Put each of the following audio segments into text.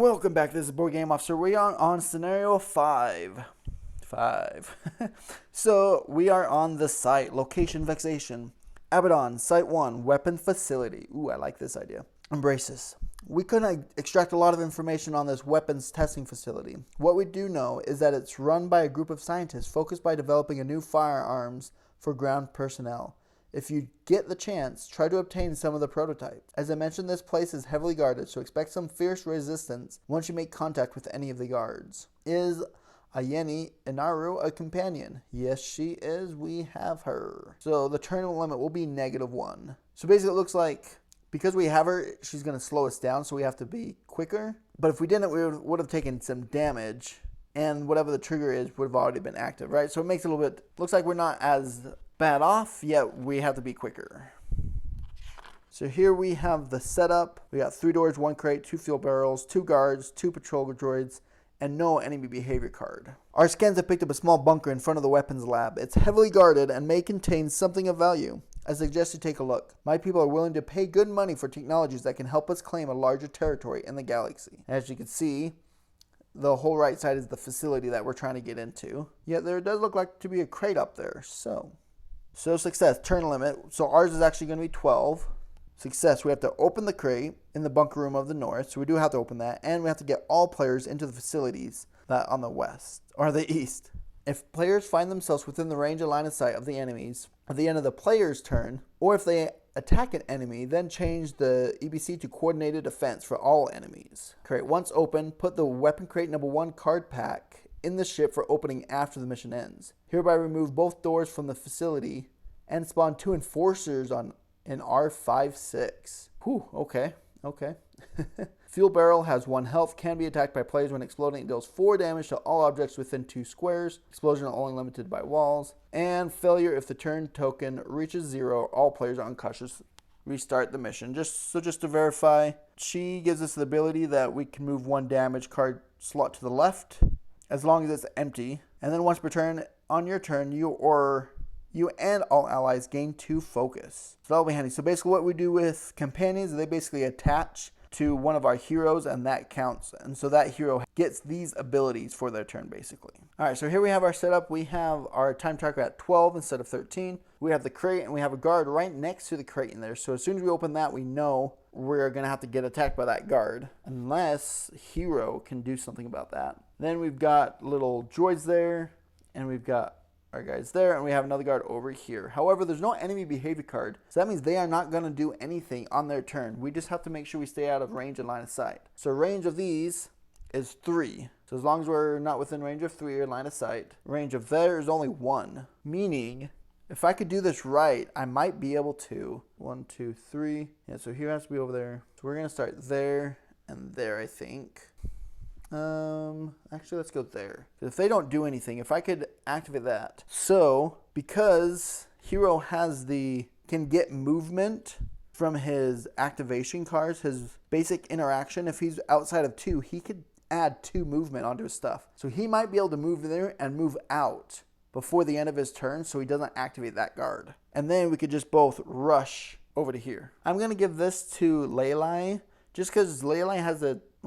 Welcome back. This is Board Game Officer. We are on scenario 5. So we are on the site. Location Vexation. Abaddon, Site 1, Weapon Facility. Ooh, I like this idea. Embraces. We couldn't extract a lot of information on this weapons testing facility. What we do know is that it's run by a group of scientists focused by developing a new firearms for ground personnel. If you get the chance, try to obtain some of the prototypes. As I mentioned, this place is heavily guarded, so expect some fierce resistance once you make contact with any of the guards. Is Ayeni Inaru a companion? Yes, she is. We have her. So the turn limit will be -1. So basically it looks like because we have her, she's going to slow us down, so we have to be quicker. But if we didn't, we would have taken some damage, and whatever the trigger is would have already been active, right? So it makes it a little bit, looks like we're not as bad off, yet we have to be quicker. So here we have the setup. We got 3 doors, 1 crate, 2 fuel barrels, 2 guards, 2 patrol droids, and no enemy behavior card. Our scans have picked up a small bunker in front of the weapons lab. It's heavily guarded and may contain something of value. I suggest you take a look. My people are willing to pay good money for technologies that can help us claim a larger territory in the galaxy. As you can see, the whole right side is the facility that we're trying to get into. Yet there does look like to be a crate up there. So success, turn limit. So ours is actually going to be 12. Success, we have to open the crate in the bunker room of the north. So we do have to open that. And we have to get all players into the facilities that on the west or the east. If players find themselves within the range of line of sight of the enemies at the end of the player's turn, or if they attack an enemy, then change the EBC to coordinated defense for all enemies. Crate once open, put the weapon crate number 1 card pack in the ship for opening after the mission ends. Hereby remove both doors from the facility and spawn 2 enforcers on an R56. Whew, okay. Fuel barrel has 1 health, can be attacked by players when exploding. It deals 4 damage to all objects within 2 squares. Explosion only limited by walls. And failure if the turn token reaches 0, all players are unconscious. Restart the mission. Just to verify, she gives us the ability that we can move 1 damage card slot to the left as long as it's empty. And then once per turn, on your turn, you and all allies gain 2 focus. So that'll be handy. So basically what we do with companions, they basically attach to one of our heroes, and that counts. And so that hero gets these abilities for their turn, basically. All right, so here we have our setup. We have our time tracker at 12 instead of 13. We have the crate, and we have a guard right next to the crate in there. So as soon as we open that, we know we're going to have to get attacked by that guard, unless hero can do something about that. Then we've got little droids there, and we've got our guys there, and we have another guard over here. However, there's no enemy behavior card, so that means they are not going to do anything on their turn. We just have to make sure we stay out of range and line of sight. So range of these is 3. So as long as we're not within range of 3 or line of sight, range of there is only 1. Meaning, if I could do this right, I might be able to. 1, 2, 3. Yeah, so here has to be over there. So we're going to start there and there, I think. Actually, let's go there. If they don't do anything, if I could activate that. So, because hero can get movement from his activation cards, his basic interaction, if he's outside of 2, he could add 2 movement onto his stuff. So he might be able to move there and move out before the end of his turn, so he doesn't activate that guard. And then we could just both rush over to here. I'm going to give this to Leylai, just because Leylai has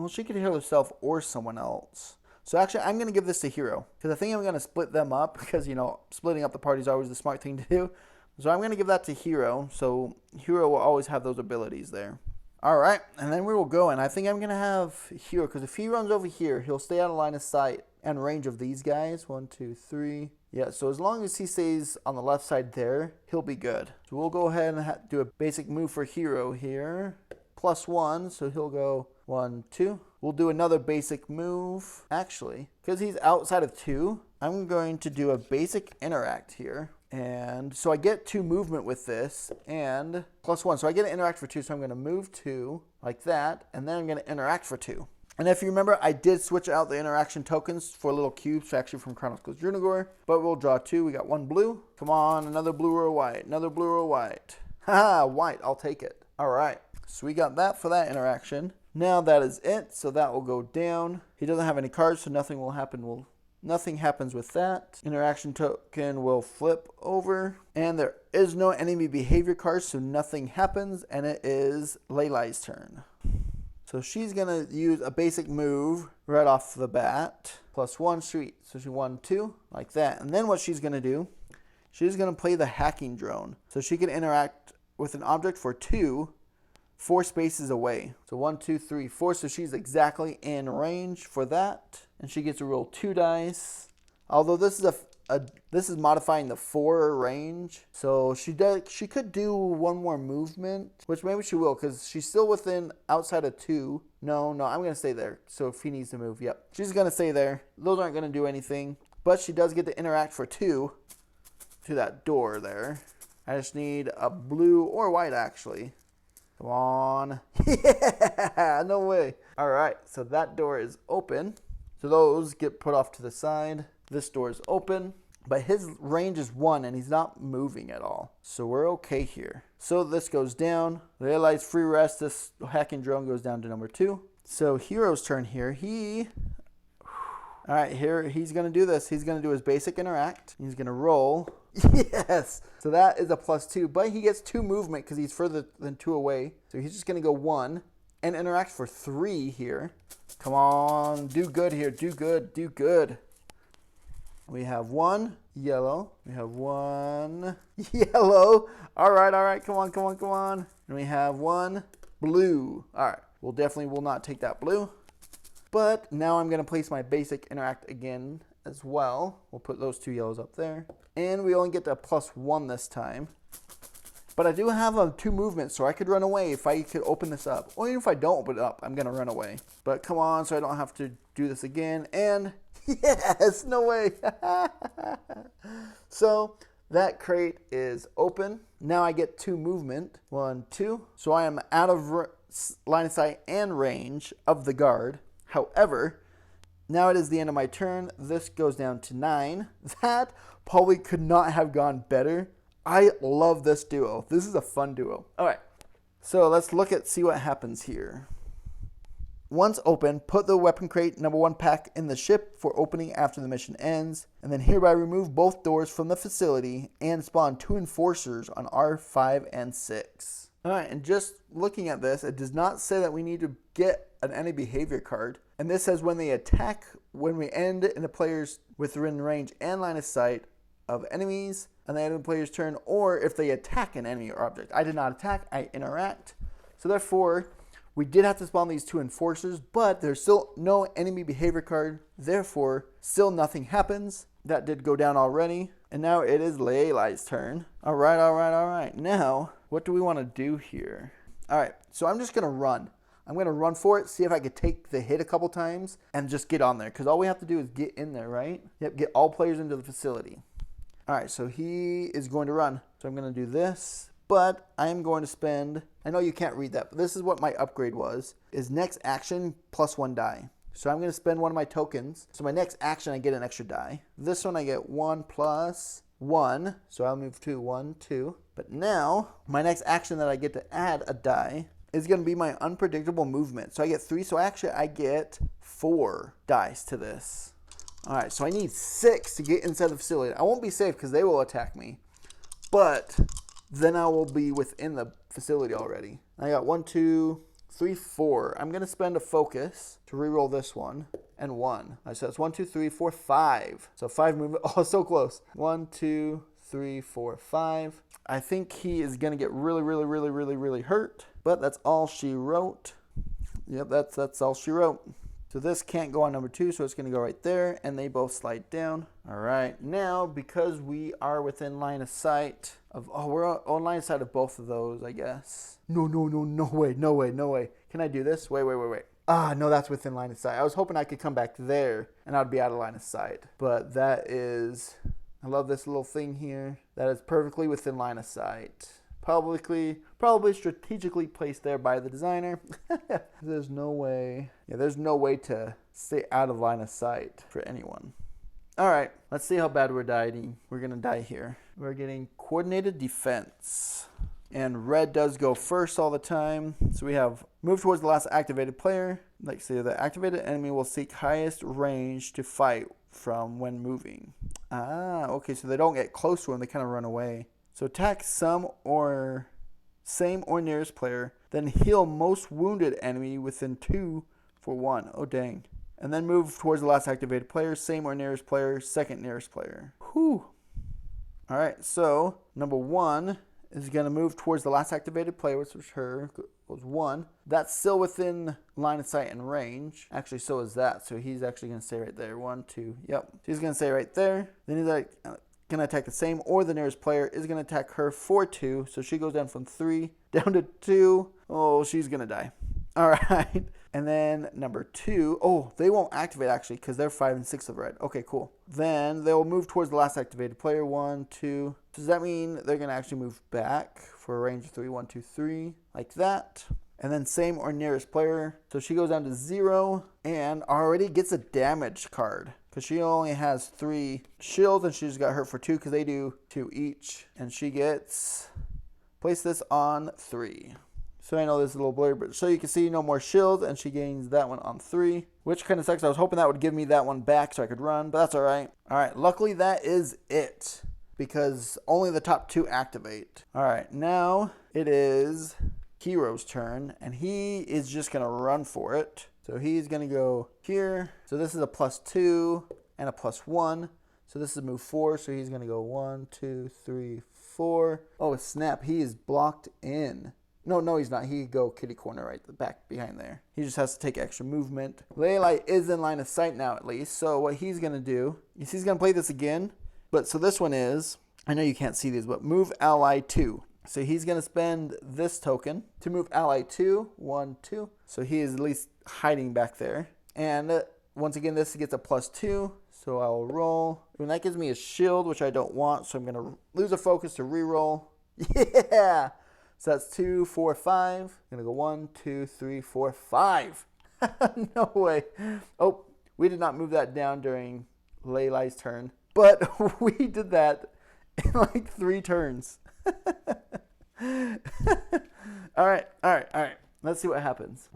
she could heal herself or someone else. So actually, I'm going to give this to Hero, because I think I'm going to split them up, because, splitting up the party is always the smart thing to do. So I'm going to give that to Hero, so Hero will always have those abilities there. All right, and then we will go, and I think I'm going to have Hero, because if he runs over here, he'll stay out of line of sight and range of these guys. 1, 2, 3. Yeah, so as long as he stays on the left side there, he'll be good. So we'll go ahead and do a basic move for Hero here. +1, so he'll go 1, 2. We'll do another basic move. Actually, because he's outside of 2, I'm going to do a basic interact here. And so I get 2 movement with this, and +1. So I get to interact for 2, so I'm going to move 2 like that, and then I'm going to interact for 2. And if you remember, I did switch out the interaction tokens for little cubes, actually from Chronicles Drunagor. But we'll draw 2. We got 1 blue. Come on, another blue or a white. Another blue or a white. Haha, white. I'll take it. All right. So we got that for that interaction. Now that is it, so that will go down. He doesn't have any cards, so nothing will happen. Nothing happens with that. Interaction token will flip over. And there is no enemy behavior card, so nothing happens. And it is Leylai's turn. So she's going to use a basic move right off the bat. +1, sweet. So she 1, 2, like that. And then what she's going to do, she's going to play the hacking drone. So she can interact with an object for 2, 4 spaces away. So 1, 2, 3, 4. So she's exactly in range for that. And she gets to roll 2 dice. Although this is this is modifying the 4 range, so she could do 1 more movement, which maybe she will, because she's still within outside of 2. No, I'm gonna stay there. So if he needs to move, yep, she's gonna stay there. Those aren't gonna do anything, but she does get to interact for 2 to that door there. I just need a blue or white actually. Come on, yeah, no way. All right, so that door is open. So those get put off to the side. This door is open, but his range is 1 and he's not moving at all. So we're okay here. So this goes down. Realize free rest. This hacking drone goes down to number 2. So Hero's turn here. All right, here he's going to do this. He's going to do his basic interact. He's going to roll. Yes. So that is a +2, but he gets 2 movement because he's further than 2 away. So he's just going to go 1 and interact for 3 here. Come on, do good here. Do good. Do good. We have 1 yellow. We have 1 yellow. All right. Come on. And we have 1 blue. All right. We'll definitely will not take that blue. But now I'm going to place my basic interact again as well. We'll put those 2 yellows up there. And we only get the +1 this time. But I do have 2 movements, so I could run away if I could open this up. Or even if I don't open it up, I'm going to run away. But come on, so I don't have to do this again. And yes, no way. So that crate is open. Now I get 2 movement. 1, 2. So I am out of line of sight and range of the guard. However, now it is the end of my turn. This goes down to 9. That probably could not have gone better. I love this duo. This is a fun duo. All right, so let's see what happens here. Once open, put the weapon crate number 1 pack in the ship for opening after the mission ends, and then hereby remove both doors from the facility and spawn 2 enforcers on R5 and 6. All right, and just looking at this, it does not say that we need to get an enemy behavior card. And this says when they attack, when we end in the players within range and line of sight of enemies on the enemy player's turn, or if they attack an enemy or object. I did not attack, I interact. So therefore, we did have to spawn these 2 enforcers, but there's still no enemy behavior card. Therefore, still nothing happens. That did go down already. And now it is Leylai's turn. All right. Now, what do we want to do here? All right, so I'm just going to run. I'm going to run for it, see if I could take the hit a couple times, and just get on there. Because all we have to do is get in there, right? Yep, get all players into the facility. All right, so he is going to run. So I'm going to do this, but I'm going to spend, I know you can't read that, but this is what my upgrade was, is next action +1 die. So I'm going to spend one of my tokens. So my next action, I get an extra die. This one, I get 1 + 1. So I'll move to 1, 2. But now, my next action that I get to add a die is going to be my unpredictable movement. So I get 3, so actually I get 4 dice to this. All right, so I need 6 to get inside the facility. I won't be safe because they will attack me, but then I will be within the facility already. I got 1, 2, 3, 4. I'm going to spend a focus to reroll this one and 1. So that's 1, 2, 3, 4, 5. So 5 movement. Oh, so close. 1, 2, 3, 4, 5. I think he is going to get really hurt, but that's all she wrote. Yep, that's all she wrote. So this can't go on number 2, so it's going to go right there, and they both slide down. All right, now because we are within line of sight of, we're on line of sight of both of those, I guess. No way. Can I do this? Wait. No, that's within line of sight. I was hoping I could come back there, and I'd be out of line of sight. But that is, I love this little thing here. That is perfectly within line of sight. Probably strategically placed there by the designer. There's no way to stay out of line of sight for anyone. All right, let's see how bad we're dying. We're going to die here. We're getting coordinated defense. And red does go first all the time. So we have move towards the last activated player. Like say the activated enemy will seek highest range to fight from when moving. Okay, so they don't get close to him, they kind of run away. So attack some or same or nearest player, then heal most wounded enemy within 2 for 1. Oh, dang. And then move towards the last activated player, same or nearest player, second nearest player. Whew. All right, so number 1 is going to move towards the last activated player, which was her, was 1. That's still within line of sight and range. Actually, so is that. So he's actually going to stay right there. 1, 2, yep. He's going to stay right there. Then he's like, going to attack the same or the nearest player is going to attack her for 2. So she goes down from 3 down to 2. Oh, she's going to die. All right. And then number 2, oh, they won't activate actually because they're 5 and 6 of red. Okay, cool. Then they'll move towards the last activated player. 1, 2. Does that mean they're going to actually move back for a range of 3? 1, 2, 3. Like that. And then same or nearest player. So she goes down to 0 and already gets a damage card. Because she only has 3 shields and she just got hurt for 2 because they do 2 each. And she gets, place this on 3. So I know this is a little blurry, but so you can see no more shields, and she gains that one on 3, which kind of sucks. I was hoping that would give me that one back so I could run, but that's all right. All right, luckily that is it, because only the top 2 activate. All right, now it is Hero's turn, and he is just going to run for it. So he's going to go here. So this is a +2 and a +1. So this is move 4, so he's going to go 1, 2, 3, 4. Oh, snap, he is blocked in. No, he's not. He could go kitty corner right back behind there. He just has to take extra movement. Leyline is in line of sight now at least. So what he's going to do is he's going to play this again. But so this one is, I know you can't see these, but move ally 2. So he's going to spend this token to move ally 2. 1, 2. So he is at least hiding back there. And once again, this gets a +2. So I'll roll. And that gives me a shield, which I don't want. So I'm going to lose a focus to reroll. Yeah! So that's 2, 4, 5. I'm going to go 1, 2, 3, 4, 5. No way. Oh, we did not move that down during Leyline's turn. But we did that in like 3 turns. All right. Let's see what happens.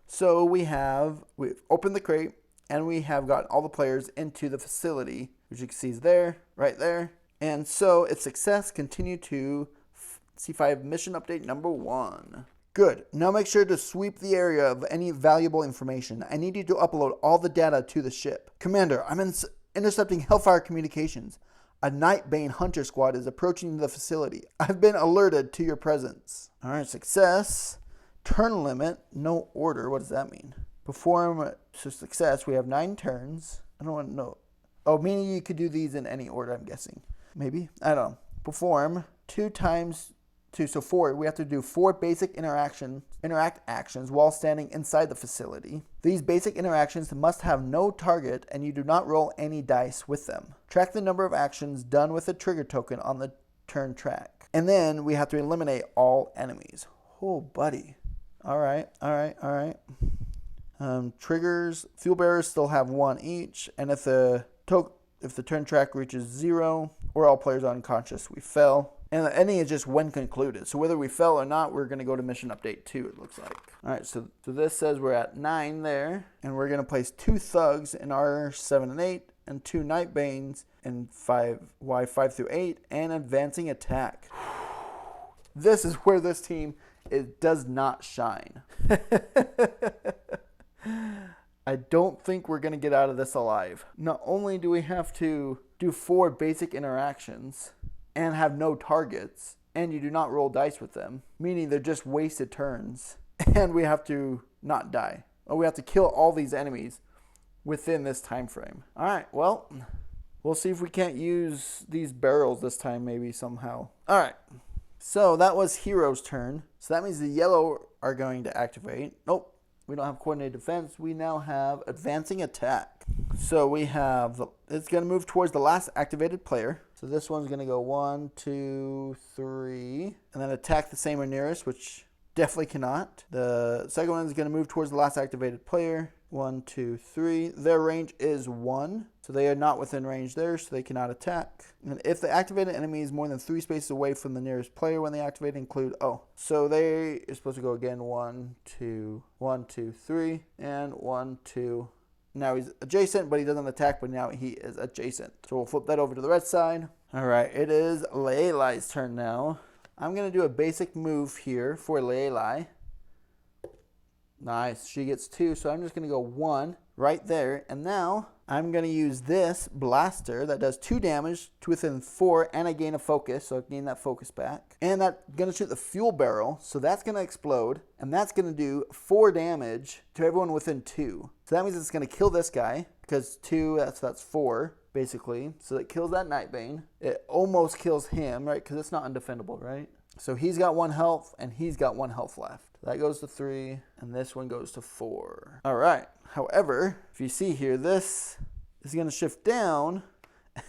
So we've opened the crate, and we have gotten all the players into the facility, which you can see is there, right there. And so it's success. Continue to C5 mission update number 1. Good. Now make sure to sweep the area of any valuable information. I need you to upload all the data to the ship. Commander, I'm intercepting Hellfire communications. A Nightbane Hunter squad is approaching the facility. I've been alerted to your presence. All right, success. Turn limit, no order. What does that mean? Perform, so success, we have 9 turns. I don't want to know. Oh, meaning you could do these in any order, I'm guessing. Maybe? I don't know. Perform 2 times 2, so 4. We have to do 4 basic interact actions while standing inside the facility. These basic interactions must have no target, and you do not roll any dice with them. Track the number of actions done with a trigger token on the turn track. And then we have to eliminate all enemies. Oh, buddy. All right. Triggers, fuel bearers still have 1 each, and if the turn track reaches 0 or all players are unconscious, we fail. And the ending is just when concluded. So whether we fell or not, we're going to go to mission update 2, it looks like. All right, so this says we're at 9 there. And we're going to place 2 thugs in R7 and 8 and 2 Nightbanes in Y5 through 8 and advancing attack. This is where this team does not shine. I don't think we're going to get out of this alive. Not only do we have to do 4 basic interactions and have no targets, and you do not roll dice with them, meaning they're just wasted turns, and we have to not die. Or we have to kill all these enemies within this time frame. All right, well, we'll see if we can't use these barrels this time maybe somehow. All right, so that was Hero's turn. So that means the yellow are going to activate. Nope, we don't have coordinated defense. We now have advancing attack. So we have, it's going to move towards the last activated player. So this one's going to go 1, 2, 3, and then attack the same or nearest, which definitely cannot. The second one is going to move towards the last activated player. 1, 2, 3. Their range is 1, so they are not within range there, so they cannot attack. And if the activated enemy is more than 3 spaces away from the nearest player when they activate, include, so they are supposed to go again 1, 2, 1, 2, 3, and 1, 2. Now he's adjacent, but he doesn't attack, but now he is adjacent. So we'll flip that over to the red side. All right, it is Leyline's turn now. I'm going to do a basic move here for Leilai. Nice. She gets 2, so I'm just going to go 1 right there. And now I'm going to use this blaster that does 2 damage to within 4, and I gain a focus, so I gain that focus back. And that's going to shoot the fuel barrel, so that's going to explode, and that's going to do 4 damage to everyone within 2. So that means it's going to kill this guy, because 2, that's 4, basically. So it kills that Nightbane. It almost kills him, right, because it's not undefendable, right? So he's got 1 health, and he's got 1 health left. That goes to 3, and this one goes to 4. All right. However, if you see here, this is going to shift down,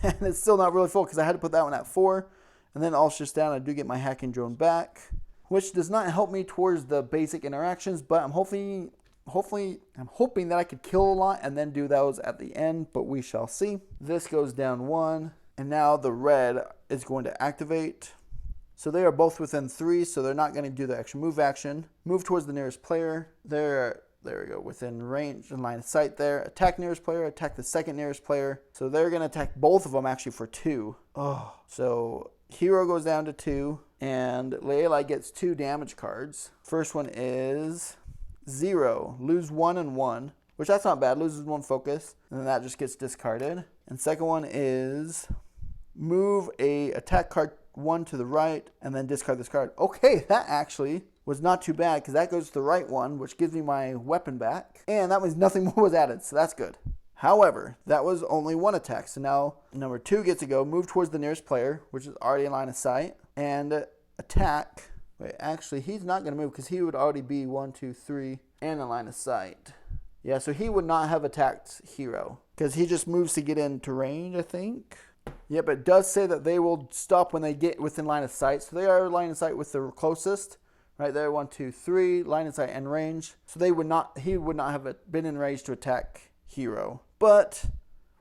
and it's still not really full because I had to put that one at 4, and then all shifts down. I do get my hacking drone back, which does not help me towards the basic interactions, but I'm hoping that I could kill a lot and then do those at the end, but we shall see. This goes down 1, and now the red is going to activate. So they are both within 3, so they're not going to do the extra move action. Move towards the nearest player. There we go, within range and line of sight there. Attack nearest player, attack the second nearest player. So they're going to attack both of them actually for 2. Oh, so Hero goes down to 2, and Leilai gets 2 damage cards. First one is 0, lose 1 and 1, which that's not bad, loses 1 focus, and then that just gets discarded. And second one is move a attack card 1 to the right, and then discard this card. Okay, that actually was not too bad, because that goes to the right one, which gives me my weapon back. And that means nothing more was added, so that's good. However, that was only 1 attack. So now number 2 gets to go, move towards the nearest player, which is already in line of sight, and attack. Wait, actually, he's not going to move, because he would already be 1, 2, 3, and in line of sight. Yeah, so he would not have attacked Hero, because he just moves to get into range, I think. Yeah, but it does say that they will stop when they get within line of sight. So they are line of sight with the closest. Right there, 1, 2, 3, line of sight and range. So he would not have been in range to attack Hero. But,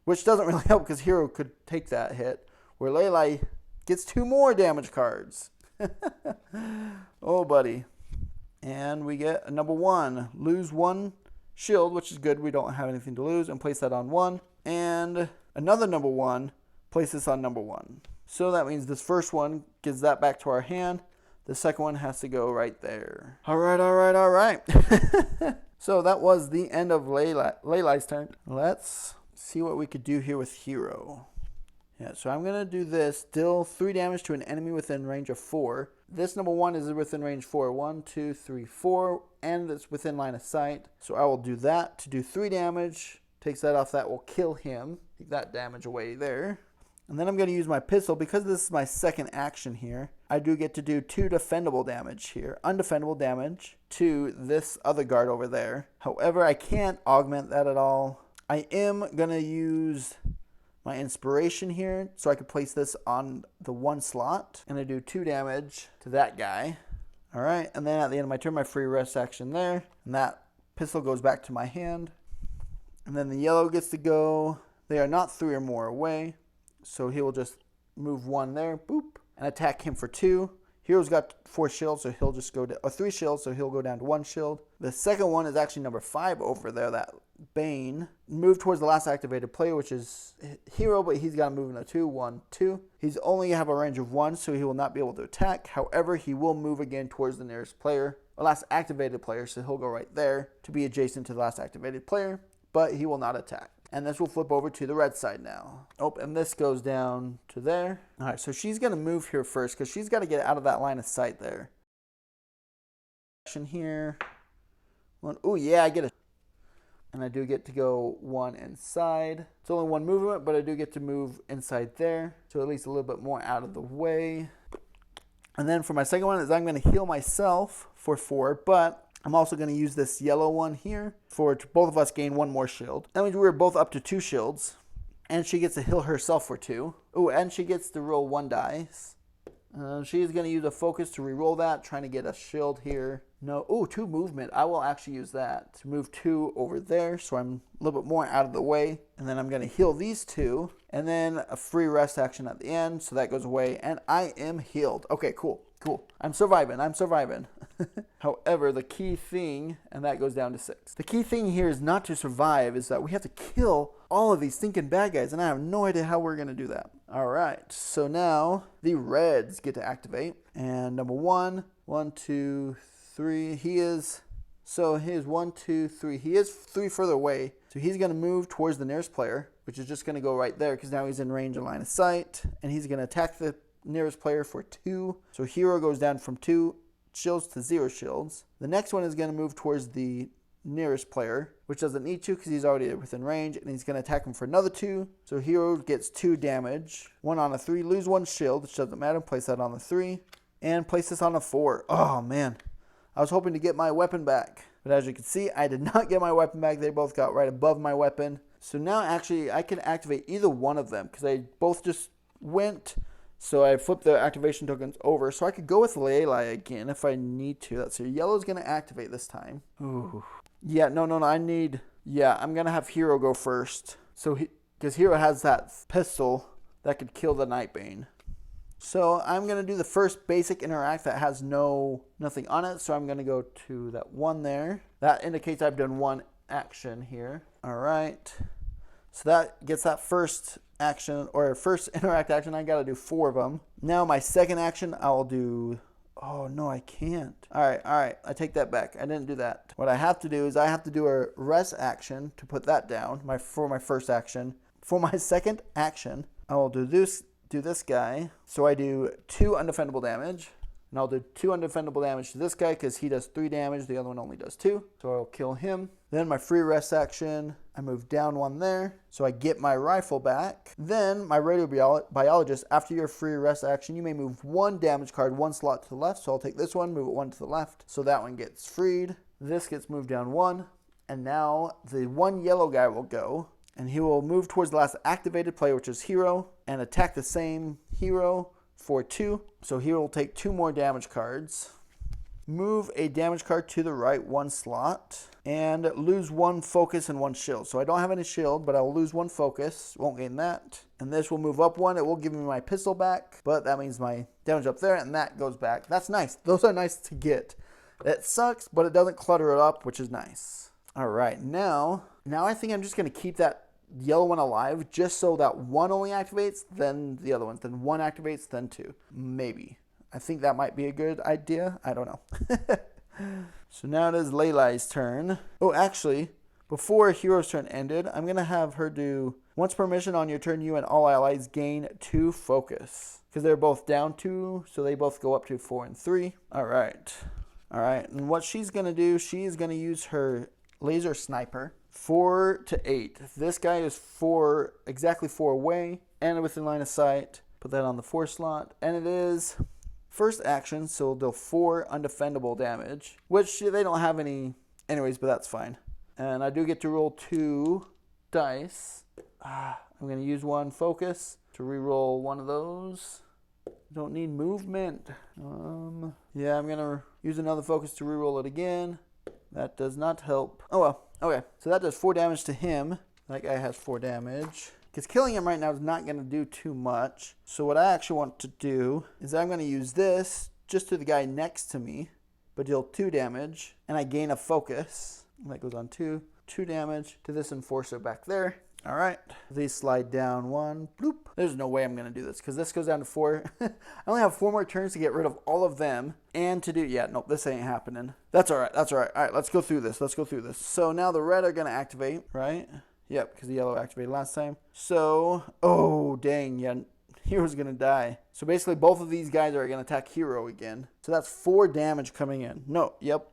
which doesn't really help because Hero could take that hit. Where Leilai gets 2 more damage cards. Oh, buddy. And we get a number 1. Lose 1 shield, which is good. We don't have anything to lose. And place that on 1. And another number 1. Place this on number 1. So that means this first one gives that back to our hand. The second one has to go right there. All right. So that was the end of Leilai's turn. Let's see what we could do here with Hero. Yeah, so I'm going to do this. Deal 3 damage to an enemy within range of 4. This number 1 is within range 4. 1, 2, 3, 4. And it's within line of sight. So I will do that to do 3 damage. Takes that off. That will kill him. Take that damage away there. And then I'm going to use my pistol. Because this is my second action here, I do get to do 2 defendable damage here. Undefendable damage to this other guard over there. However, I can't augment that at all. I am going to use my inspiration here so I could place this on the 1 slot. And I do 2 damage to that guy. All right. And then at the end of my turn, my free rest action there. And that pistol goes back to my hand. And then the yellow gets to go. They are not 3 or more away. So he will just move 1 there, boop, and attack him for 2. Hero's got 4 shields, so he'll just go to 3 shields, so he'll go down to 1 shield. The second one is actually number 5 over there, that Bane. Move towards the last activated player, which is Hero, but he's got to move in a 2, 1, 2. He's only have a range of 1, so he will not be able to attack. However, he will move again towards the nearest player, or last activated player, so he'll go right there to be adjacent to the last activated player, but he will not attack. And this will flip over to the red side now. Oh, and this goes down to there. All right, so she's going to move here first because she's got to get out of that line of sight there. Action here. Oh, yeah, I get it. And I do get to go 1 inside. It's only 1 movement, but I do get to move inside there. So at least a little bit more out of the way. And then for my second one is I'm going to heal myself for 4, but I'm also going to use this yellow one here for both of us gain 1 more shield. That means we're both up to 2 shields. And she gets to heal herself for 2. Oh, and she gets to roll 1 dice. She's going to use a focus to re-roll that, trying to get a shield here. No, oh, 2 movement. I will actually use that to move 2 over there, so I'm a little bit more out of the way. And then I'm going to heal these 2, and then a free rest action at the end, so that goes away, and I am healed. Okay, cool. I'm surviving. However, the key thing, and that goes down to 6. The key thing here is not to survive, is that we have to kill all of these stinking bad guys, and I have no idea how we're going to do that. All right, so now the reds get to activate. And number 1, 1, 2, 3. He is 1, 2, 3. He is 3 further away. So he's going to move towards the nearest player, which is just going to go right there because now he's in range and line of sight. And he's going to attack the nearest player for 2. So hero goes down from 2 shields to 0 shields. The next one is going to move towards the nearest player, which doesn't need to because he's already within range, and he's going to attack him for another 2. So hero gets 2 damage. 1 on a 3, lose 1 shield, which doesn't matter. Place that on the 3, and place this on a 4. Oh man, I was hoping to get my weapon back, but as you can see, I did not get my weapon back. They both got right above my weapon. So now actually I can activate either one of them because they both just went. So I flipped the activation tokens over. So I could go with Lelai again if I need to. Let's see. Yellow's going to activate this time. Ooh. Yeah, no. I'm going to have Hero go first. So because Hero has that pistol that could kill the Nightbane. So I'm going to do the first basic interact that has nothing on it. So I'm going to go to that 1 there. That indicates I've done 1 action here. All right. So that gets that first action, or first interact action. I got to do 4 of them. Now my second action, I'll do... Oh, no, I can't. All right. I take that back. I didn't do that. What I have to do is I have to do a rest action to put that down for my first action. For my second action, I will do this guy. So I do 2 undefendable damage. And I'll do 2 undefendable damage to this guy because he does 3 damage. The other one only does 2. So I'll kill him. Then my free rest action, I move down 1 there. So I get my rifle back. Then my radio biologist, after your free rest action, you may move 1 damage card 1 slot to the left. So I'll take this one, move it 1 to the left. So that one gets freed. This gets moved down 1. And now the 1 yellow guy will go. And he will move towards the last activated player, which is Hero, and attack the same hero for 2. So Hero will take 2 more damage cards. Move a damage card to the right 1 slot. And lose 1 focus and 1 shield. So I don't have any shield, but I will lose 1 focus. Won't gain that. And this will move up 1. It will give me my pistol back. But that means my damage up there, and that goes back. That's nice. Those are nice to get. It sucks, but it doesn't clutter it up, which is nice. All right, now I think I'm just going to keep that yellow one alive just so that 1 only activates, then the other one. Then 1 activates, then 2. Maybe. I think that might be a good idea. I don't know. So now it is Lelai's turn. Oh, actually, before Hero's turn ended, I'm going to have her do, once per mission on your turn, you and all allies gain 2 focus. Because they're both down 2, so they both go up to 4 and 3. All right. And what she's going to do, she's going to use her laser sniper. 4 to 8. This guy is exactly 4 away and within line of sight. Put that on the 4 slot. And it is first action, so they'll deal 4 undefendable damage, which they don't have any anyways, but that's fine. And I do get to roll 2 dice. I'm going to use 1 focus to reroll 1 of those. Don't need movement. Yeah, I'm going to use another focus to reroll it again. That does not help. Oh well. Okay, so that does 4 damage to him. That guy has 4 damage. Because killing him right now is not going to do too much. So what I actually want to do is I'm going to use this just to the guy next to me, but deal 2 damage, and I gain a focus. That goes on 2. 2 damage to this enforcer back there. All right, these slide down 1. Bloop. There's no way I'm going to do this because this goes down to 4. I only have 4 more turns to get rid of all of them and to do, nope, this ain't happening. That's all right. All right, let's go through this. So now the red are going to activate, right? Yep, because the yellow activated last time. So, oh, dang, yeah, Hero's going to die. So basically both of these guys are going to attack Hero again. So that's 4 damage coming in.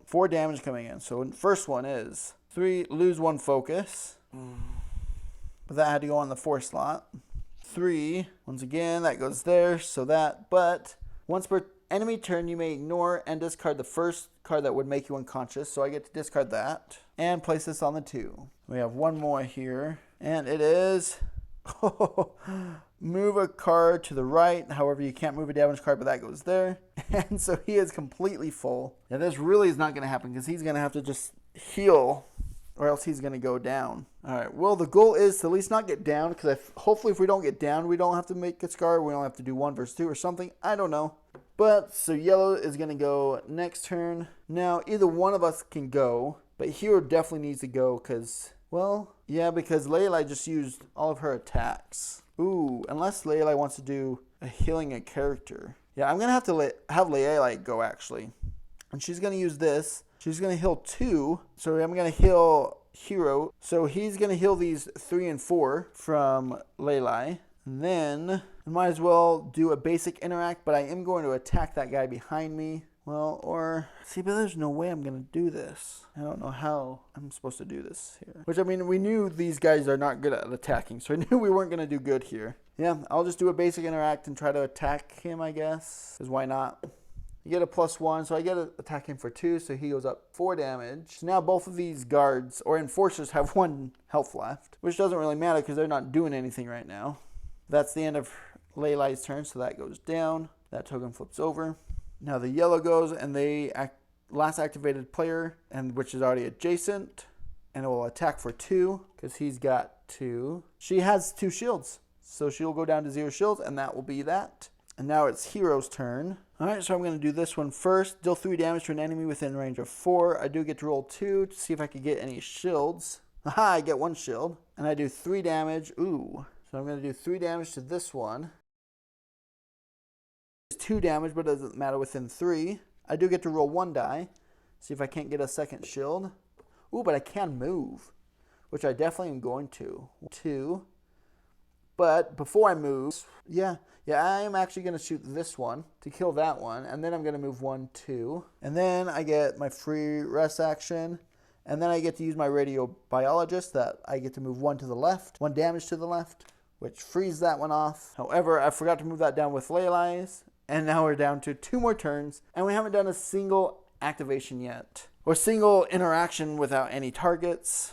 4 damage coming in. So the first one is 3, lose 1 focus. But that had to go on the 4 slot. 3, once again, that goes there. So that, but once per enemy turn, you may ignore and discard the first card that would make you unconscious. So I get to discard that and place this on the 2. We have 1 more here. And it is move a card to the right. However, you can't move a damage card, but that goes there. And so he is completely full. And this really is not going to happen because he's going to have to just heal, or else he's going to go down. All right, well, the goal is to at least not get down, because hopefully if we don't get down, we don't have to make a scar. We don't have to do 1 versus 2 or something. I don't know. But, so yellow is going to go next turn. Now, either one of us can go, but Hero definitely needs to go because, Well, yeah, because Leyline just used all of her attacks. Ooh, unless Leyline wants to do a healing a character. Yeah, I'm going to have to have Leyline go, actually. And she's going to use this. She's going to heal 2. So I'm going to heal Hero. So he's going to heal these 3 and 4 from Leyline. And then I might as well do a basic interact, but I am going to attack that guy behind me. Well, or, see, but there's no way I'm going to do this. I don't know how I'm supposed to do this here. Which, I mean, we knew these guys are not good at attacking, so I knew we weren't going to do good here. Yeah, I'll just do a basic interact and try to attack him, I guess. Because why not? You get a +1, so I get to attack him for 2, so he goes up 4 damage. So now both of these guards, or enforcers, have 1 health left. Which doesn't really matter because they're not doing anything right now. That's the end of Leyline's turn, so that goes down. That token flips over. Now the yellow goes, and they last activated player, and which is already adjacent, and it will attack for 2 because he's got 2. She has 2 shields, so she'll go down to 0 shields, and that will be that. And now it's Hero's turn. All right, so I'm going to do this one first. Deal 3 damage to an enemy within range of 4. I do get to roll 2 to see if I can get any shields. Aha, I get 1 shield, and I do 3 damage. Ooh, so I'm going to do 3 damage to this one. 2 damage, but it doesn't matter within 3. I do get to roll 1 die. See if I can't get a second shield. Ooh, but I can move, which I definitely am going to. 2. But before I move, yeah, I am actually going to shoot this one to kill that one. And then I'm going to move 1, 2. And then I get my free rest action. And then I get to use my radio biologist that I get to move 1 to the left, 1 damage to the left, which frees that one off. However, I forgot to move that down with Leyline's. And now we're down to 2 more turns, and we haven't done a single activation yet. Or single interaction without any targets.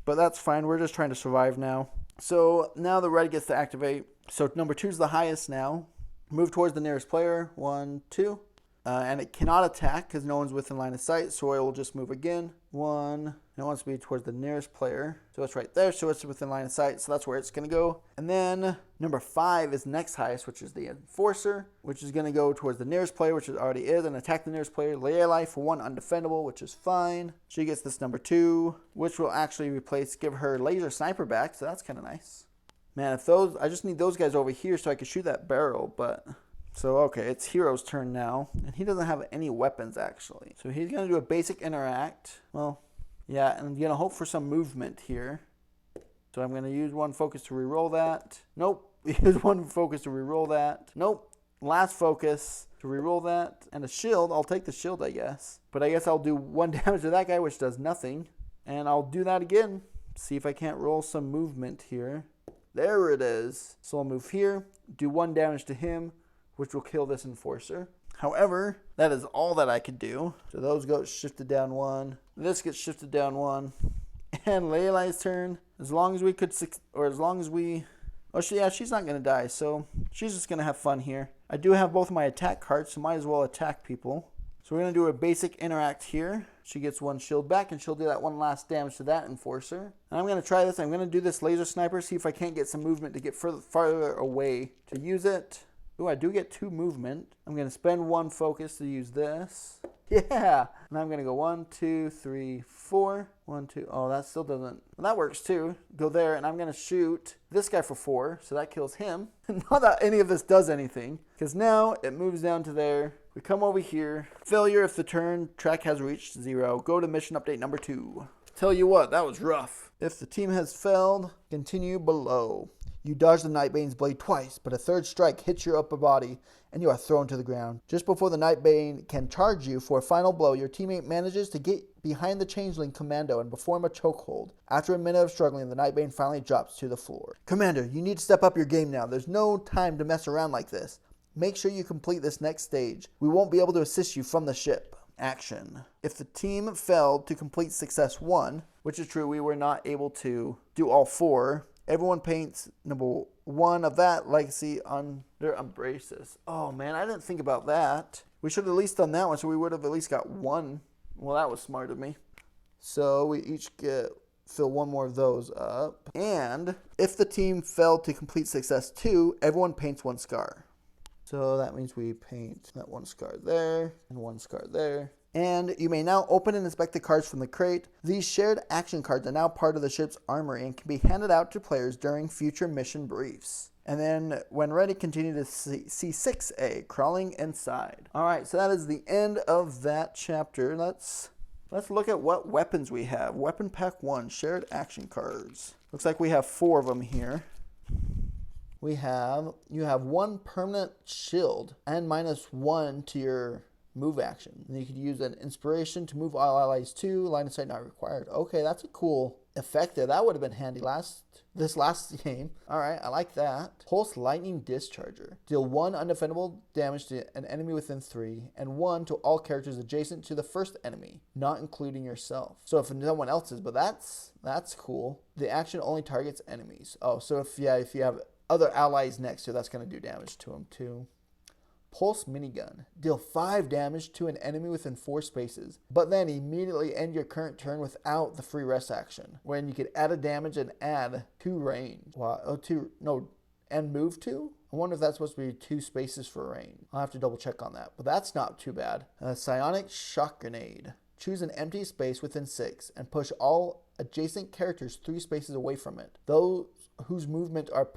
But that's fine, we're just trying to survive now. So now the red gets to activate. So number 2 is the highest now. Move towards the nearest player, 1, 2. And it cannot attack because no one's within line of sight, so I will just move again. 1, and it wants to be towards the nearest player. So it's right there, so it's within line of sight, so that's where it's going to go. And then number 5 is next highest, which is the Enforcer, which is going to go towards the nearest player, which it already is, and attack the nearest player. Leyline for 1 undefendable, which is fine. She gets this number 2, which will actually give her laser sniper back, so that's kind of nice. Man, if those, I just need those guys over here so I can shoot that barrel, but... So, okay, it's Hero's turn now, and he doesn't have any weapons, actually. So he's going to do a basic interact. Well, yeah, and I'm going to hope for some movement here. So I'm going to use 1 focus to reroll that. Nope. Use 1 focus to reroll that. Nope. Last focus to reroll that. And a shield. I'll take the shield, I guess. But I guess I'll do 1 damage to that guy, which does nothing. And I'll do that again. See if I can't roll some movement here. There it is. So I'll move here. Do 1 damage to him, which will kill this Enforcer. However, that is all that I could do. So those go shifted down 1. This gets shifted down 1. And Leyline's turn. As long as we could, or as long as we... Oh, yeah, she's not going to die, so she's just going to have fun here. I do have both of my attack cards, so might as well attack people. So we're going to do a basic interact here. She gets 1 shield back, and she'll do that 1 last damage to that Enforcer. And I'm going to try this. I'm going to do this laser sniper, see if I can't get some movement to get farther away to use it. Ooh, I do get 2 movement. I'm going to spend 1 focus to use this. Yeah! And I'm going to go 1, 2, 3, 4. 1, 2. Oh, that still doesn't... Well, that works too. Go there, and I'm going to shoot this guy for 4. So that kills him. Not that any of this does anything. Because now it moves down to there. We come over here. Failure if the turn track has reached 0. Go to mission update number 2. Tell you what, that was rough. If the team has failed, continue below. You dodge the Nightbane's blade twice, but a 3rd strike hits your upper body, and you are thrown to the ground. Just before the Nightbane can charge you for a final blow, your teammate manages to get behind the Changeling Commando and perform a chokehold. After a minute of struggling, the Nightbane finally drops to the floor. Commander, you need to step up your game now. There's no time to mess around like this. Make sure you complete this next stage. We won't be able to assist you from the ship. Action. If the team failed to complete success 1, which is true, we were not able to do all 4, everyone paints number 1 of that legacy on their Embraces. Oh man, I didn't think about that. We should have at least done that one, so we would have at least got 1. Well, that was smart of me. So we each fill 1 more of those up. And if the team failed to complete success 2, everyone paints 1 scar. So that means we paint that 1 scar there and 1 scar there. And you may now open and inspect the cards from the crate. These shared action cards are now part of the ship's armory and can be handed out to players during future mission briefs. And then when ready, continue to C6A, crawling inside. All right, so that is the end of that chapter. Let's look at what weapons we have. Weapon Pack 1, shared action cards. Looks like we have 4 of them here. You have 1 permanent shield and -1 to your move action. And you could use an inspiration to move all allies to line of sight not required. Okay, that's a cool effect there. That would have been handy this last game. All right, I like that. Pulse Lightning Discharger. Deal 1 undefendable damage to an enemy within 3 and 1 to all characters adjacent to the first enemy, not including yourself. So if someone else is, but that's cool. The action only targets enemies. Oh, so if you have other allies next to, that's going to do damage to them too. Pulse Minigun. Deal 5 damage to an enemy within 4 spaces, but then immediately end your current turn without the free rest action, when you could add a damage and add 2 range. And move 2? I wonder if that's supposed to be 2 spaces for range. I'll have to double check on that, but that's not too bad. Psionic Shock Grenade. Choose an empty space within 6 and push all adjacent characters 3 spaces away from it. Those whose movement are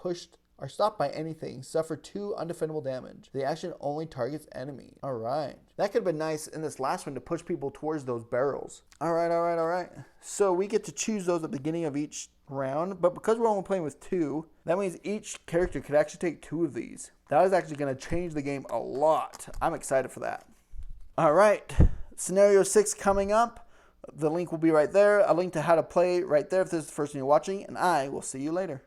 stopped by anything suffer 2 undefendable damage. The action only targets enemies. All right. That could have been nice in this last one to push people towards those barrels. All right. So we get to choose those at the beginning of each round, but because we're only playing with 2, that means each character could actually take 2 of these. That is actually going to change the game a lot. I'm excited for that. All right. Scenario 6 coming up. The link will be right there. A link to how to play right there if this is the first time you're watching, and I will see you later.